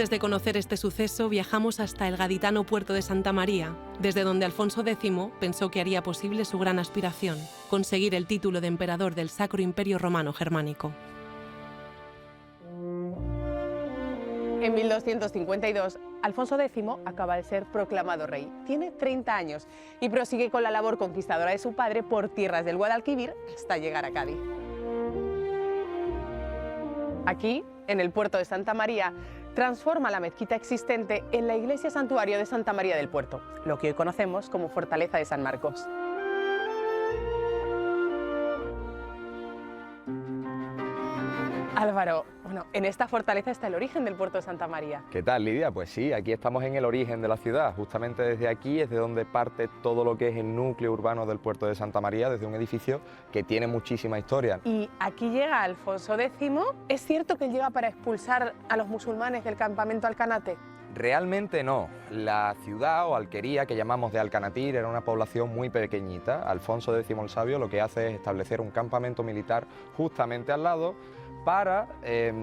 Antes de conocer este suceso, viajamos hasta el gaditano puerto de Santa María, desde donde Alfonso X pensó que haría posible su gran aspiración, conseguir el título de emperador del Sacro Imperio Romano Germánico. En 1252, Alfonso X acaba de ser proclamado rey. Tiene 30 años y prosigue con la labor conquistadora de su padre por tierras del Guadalquivir hasta llegar a Cádiz. Aquí, en el puerto de Santa María, transforma la mezquita existente en la iglesia santuario de Santa María del Puerto, lo que hoy conocemos como Fortaleza de San Marcos. Álvaro, bueno, en esta fortaleza está el origen del puerto de Santa María. ¿Qué tal, Lidia? Pues sí, aquí estamos en el origen de la ciudad. Justamente desde aquí es de donde parte todo lo que es el núcleo urbano del puerto de Santa María, desde un edificio que tiene muchísima historia. Y aquí llega Alfonso X. ¿Es cierto que él llega para expulsar a los musulmanes del campamento Alcanate? Realmente no. La ciudad o alquería que llamamos de Alcanatir era una población muy pequeñita. Alfonso X el Sabio lo que hace es establecer un campamento militar justamente al lado para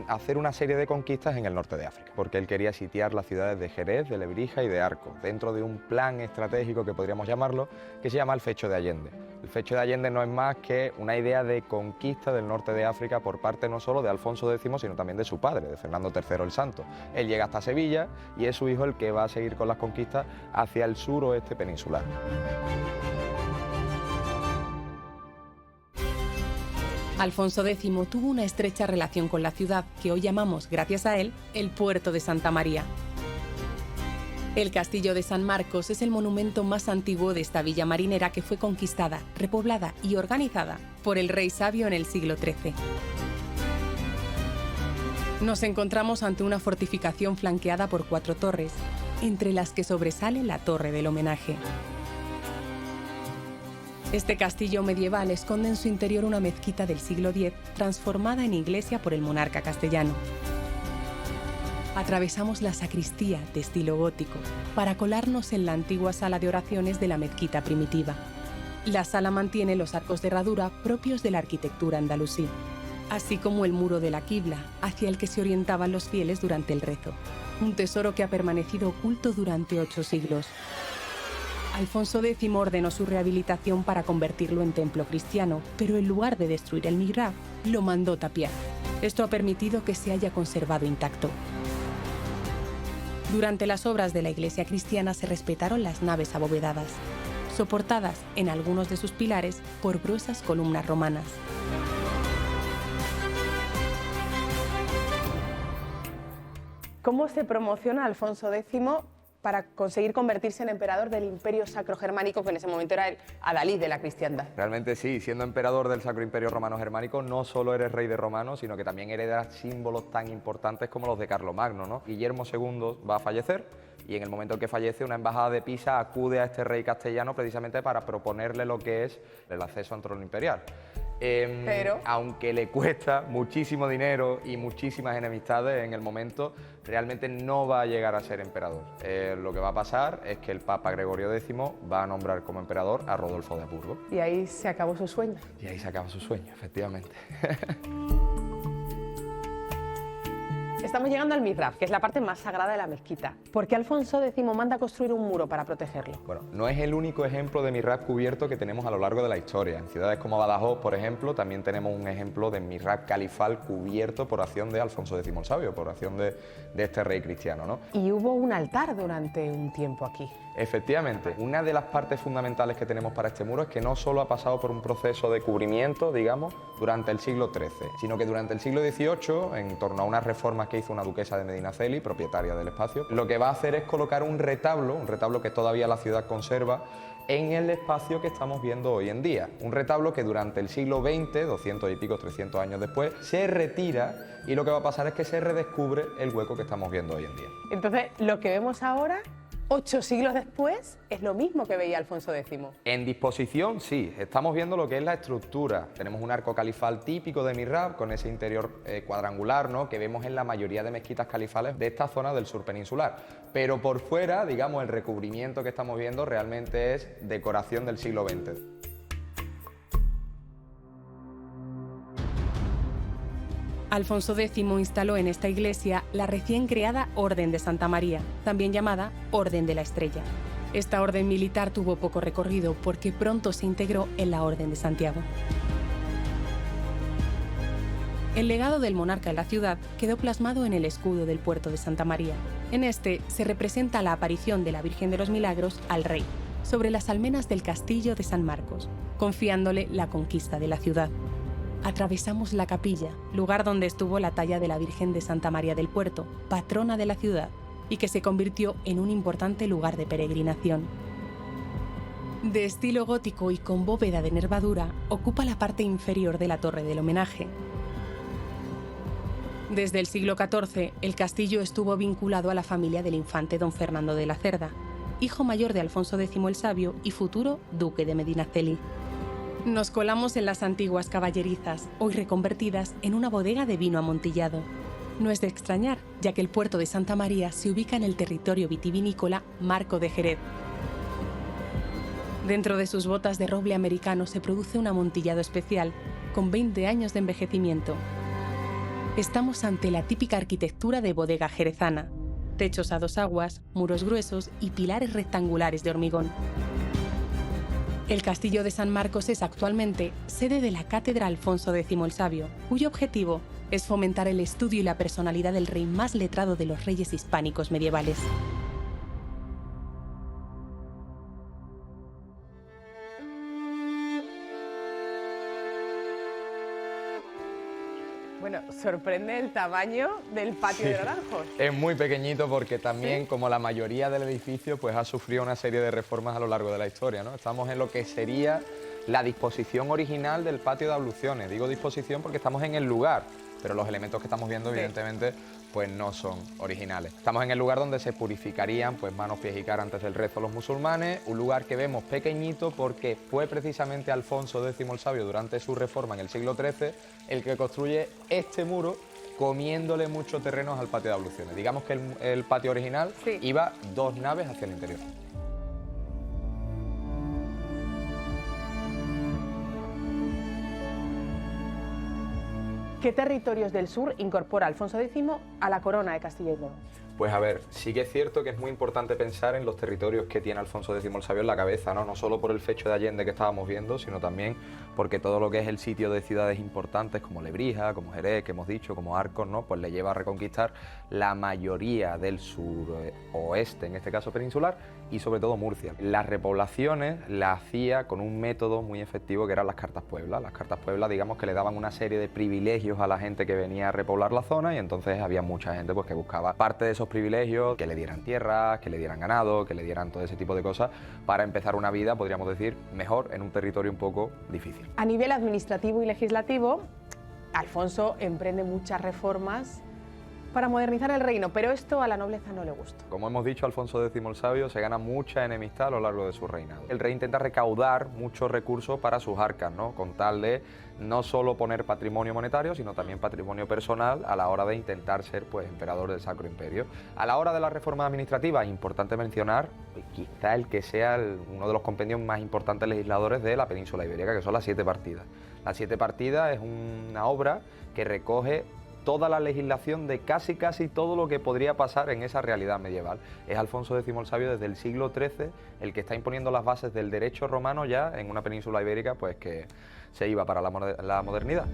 hacer una serie de conquistas en el norte de África, porque él quería sitiar las ciudades de Jerez, de Lebrija y de Arcos, dentro de un plan estratégico que podríamos llamarlo, que se llama el Fecho de Allende. El Fecho de Allende no es más que una idea de conquista del norte de África por parte no solo de Alfonso X, sino también de su padre, de Fernando III el Santo. Él llega hasta Sevilla y es su hijo el que va a seguir con las conquistas hacia el suroeste peninsular. Alfonso X tuvo una estrecha relación con la ciudad que hoy llamamos, gracias a él, el puerto de Santa María. El castillo de San Marcos es el monumento más antiguo de esta villa marinera que fue conquistada, repoblada y organizada por el rey Sabio en el siglo XIII. Nos encontramos ante una fortificación flanqueada por 4 torres, entre las que sobresale la Torre del Homenaje. Este castillo medieval esconde en su interior una mezquita del siglo X, transformada en iglesia por el monarca castellano. Atravesamos la sacristía de estilo gótico para colarnos en la antigua sala de oraciones de la mezquita primitiva. La sala mantiene los arcos de herradura propios de la arquitectura andalusí, así como el muro de la quibla, hacia el que se orientaban los fieles durante el rezo. Un tesoro que ha permanecido oculto durante 8 siglos. Alfonso X ordenó su rehabilitación para convertirlo en templo cristiano, pero en lugar de destruir el mihrab, lo mandó tapiar. Esto ha permitido que se haya conservado intacto. Durante las obras de la iglesia cristiana se respetaron las naves abovedadas, soportadas en algunos de sus pilares por gruesas columnas romanas. ¿Cómo se promociona Alfonso X para conseguir convertirse en emperador del Imperio Sacro Germánico, que en ese momento era el adalid de la cristiandad? Realmente sí, siendo emperador del Sacro Imperio Romano Germánico, no solo eres rey de romanos, sino que también heredas símbolos tan importantes como los de Carlomagno, ¿no? Guillermo II va a fallecer y en el momento en que fallece, una embajada de Pisa acude a este rey castellano precisamente para proponerle lo que es el acceso al trono imperial. Pero aunque le cuesta muchísimo dinero y muchísimas enemistades en el momento, realmente no va a llegar a ser emperador. Lo que va a pasar es que el Papa Gregorio X va a nombrar como emperador a Rodolfo de Habsburgo. Y ahí se acabó su sueño. Y ahí se acaba su sueño, efectivamente. Estamos llegando al mihrab, que es la parte más sagrada de la mezquita. ¿Por qué Alfonso X manda construir un muro para protegerlo? Bueno, no es el único ejemplo de mihrab cubierto que tenemos a lo largo de la historia. En ciudades como Badajoz, por ejemplo, también tenemos un ejemplo de mihrab califal cubierto por acción de Alfonso X el Sabio, por acción de este rey cristiano, ¿no? Y hubo un altar durante un tiempo aquí. Efectivamente, una de las partes fundamentales que tenemos para este muro es que no solo ha pasado por un proceso de cubrimiento, digamos, durante el siglo XIII, sino que durante el siglo XVIII, en torno a unas reformas que hizo una duquesa de Medinaceli, propietaria del espacio, lo que va a hacer es colocar un retablo que todavía la ciudad conserva, en el espacio que estamos viendo hoy en día. Un retablo que durante el siglo XX, 200 y pico, 300 años después, se retira y lo que va a pasar es que se redescubre el hueco que estamos viendo hoy en día. Entonces, lo que vemos ahora, 8 siglos después, es lo mismo que veía Alfonso X. En disposición, sí. Estamos viendo lo que es la estructura. Tenemos un arco califal típico de mihrab, con ese interior cuadrangular, ¿no?, que vemos en la mayoría de mezquitas califales de esta zona del sur peninsular. Pero por fuera, digamos, el recubrimiento que estamos viendo realmente es decoración del siglo XX. Alfonso X instaló en esta iglesia la recién creada Orden de Santa María, también llamada Orden de la Estrella. Esta orden militar tuvo poco recorrido porque pronto se integró en la Orden de Santiago. El legado del monarca en la ciudad quedó plasmado en el escudo del puerto de Santa María. En este se representa la aparición de la Virgen de los Milagros al rey, sobre las almenas del castillo de San Marcos, confiándole la conquista de la ciudad. Atravesamos la capilla, lugar donde estuvo la talla de la Virgen de Santa María del Puerto, patrona de la ciudad, y que se convirtió en un importante lugar de peregrinación. De estilo gótico y con bóveda de nervadura, ocupa la parte inferior de la torre del homenaje. Desde el siglo XIV, el castillo estuvo vinculado a la familia del infante don Fernando de la Cerda, hijo mayor de Alfonso X el Sabio y futuro duque de Medinaceli. Nos colamos en las antiguas caballerizas, hoy reconvertidas en una bodega de vino amontillado. No es de extrañar, ya que el puerto de Santa María se ubica en el territorio vitivinícola Marco de Jerez. Dentro de sus botas de roble americano se produce un amontillado especial, con 20 años de envejecimiento. Estamos ante la típica arquitectura de bodega jerezana: techos a dos aguas, muros gruesos y pilares rectangulares de hormigón. El castillo de San Marcos es actualmente sede de la Cátedra Alfonso X el Sabio, cuyo objetivo es fomentar el estudio y la personalidad del rey más letrado de los reyes hispánicos medievales. Bueno, sorprende el tamaño del patio de Naranjos. Es muy pequeñito porque también, como la mayoría del edificio, pues ha sufrido una serie de reformas a lo largo de la historia, ¿no? Estamos en lo que sería la disposición original del patio de abluciones. Digo disposición porque estamos en el lugar, pero los elementos que estamos viendo, evidentemente, pues no son originales. Estamos en el lugar donde se purificarían pues manos, pies y cara antes del rezo los musulmanes, un lugar que vemos pequeñito porque fue precisamente Alfonso X el Sabio, durante su reforma en el siglo XIII, el que construye este muro, comiéndole muchos terrenos al patio de abluciones. Digamos que el patio original iba 2 naves hacia el interior. ¿Qué territorios del sur incorpora Alfonso X a la corona de Castilla y León? Pues a ver, sí que es cierto que es muy importante pensar en los territorios que tiene Alfonso X el Sabio en la cabeza, ¿no? No solo por el fecho de Allende que estábamos viendo, sino también porque todo lo que es el sitio de ciudades importantes como Lebrija, como Jerez, que hemos dicho, como Arcos, ¿no? Pues le lleva a reconquistar la mayoría del suroeste, en este caso peninsular, y sobre todo Murcia. Las repoblaciones las hacía con un método muy efectivo que eran las Cartas Puebla. Las Cartas Puebla, digamos que le daban una serie de privilegios a la gente que venía a repoblar la zona, y entonces había mucha gente pues que buscaba parte de esos privilegios, que le dieran tierras, que le dieran ganado, que le dieran todo ese tipo de cosas para empezar una vida, podríamos decir, mejor en un territorio un poco difícil. A nivel administrativo y legislativo, Alfonso emprende muchas reformas para modernizar el reino, pero esto a la nobleza no le gustó. Como hemos dicho, Alfonso X el Sabio se gana mucha enemistad a lo largo de su reinado. El rey intenta recaudar muchos recursos para sus arcas, ¿no? Con tal de no solo poner patrimonio monetario, sino también patrimonio personal a la hora de intentar ser pues emperador del Sacro Imperio. A la hora de la reforma administrativa, importante mencionar quizá el que sea uno de los compendios más importantes legisladores de la península ibérica, que son las 7 partidas. Las 7 partidas es una obra que recoge toda la legislación de casi todo lo que podría pasar en esa realidad medieval. Es Alfonso X el Sabio desde el siglo XIII el que está imponiendo las bases del derecho romano ya en una península ibérica pues que se iba para la modernidad.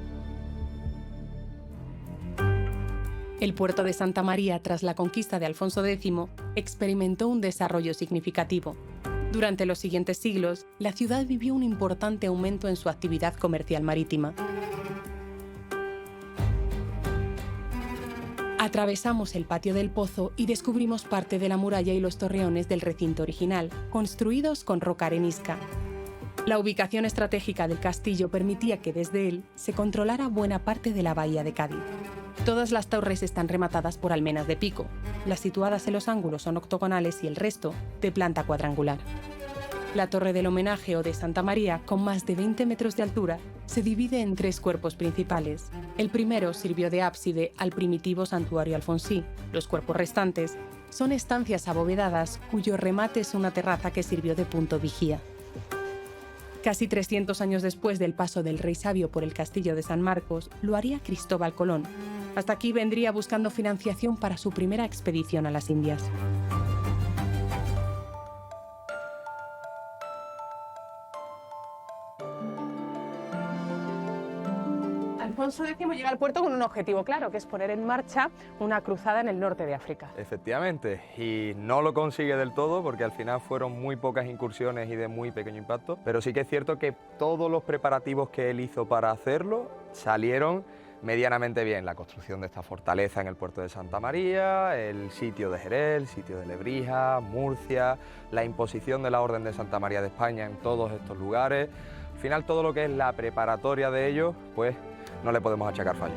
El puerto de Santa María, tras la conquista de Alfonso X, experimentó un desarrollo significativo. Durante los siguientes siglos, la ciudad vivió un importante aumento en su actividad comercial marítima. Atravesamos el patio del Pozo y descubrimos parte de la muralla y los torreones del recinto original, construidos con roca arenisca. La ubicación estratégica del castillo permitía que desde él se controlara buena parte de la bahía de Cádiz. Todas las torres están rematadas por almenas de pico. Las situadas en los ángulos son octogonales y el resto de planta cuadrangular. La torre del homenaje o de Santa María, con más de 20 metros de altura, se divide en 3 cuerpos principales. El primero sirvió de ábside al primitivo santuario alfonsí. Los cuerpos restantes son estancias abovedadas cuyo remate es una terraza que sirvió de punto vigía. Casi 300 años después del paso del Rey Sabio por el castillo de San Marcos, lo haría Cristóbal Colón. Hasta aquí vendría buscando financiación para su primera expedición a las Indias. Alfonso X llega al puerto con un objetivo claro, que es poner en marcha una cruzada en el norte de África. Efectivamente, y no lo consigue del todo porque al final fueron muy pocas incursiones y de muy pequeño impacto, pero sí que es cierto que todos los preparativos que él hizo para hacerlo salieron medianamente bien. La construcción de esta fortaleza en el puerto de Santa María, el sitio de Jerez, el sitio de Lebrija, Murcia, la imposición de la Orden de Santa María de España en todos estos lugares. Al final todo lo que es la preparatoria de ellos, pues no le podemos achacar fallo.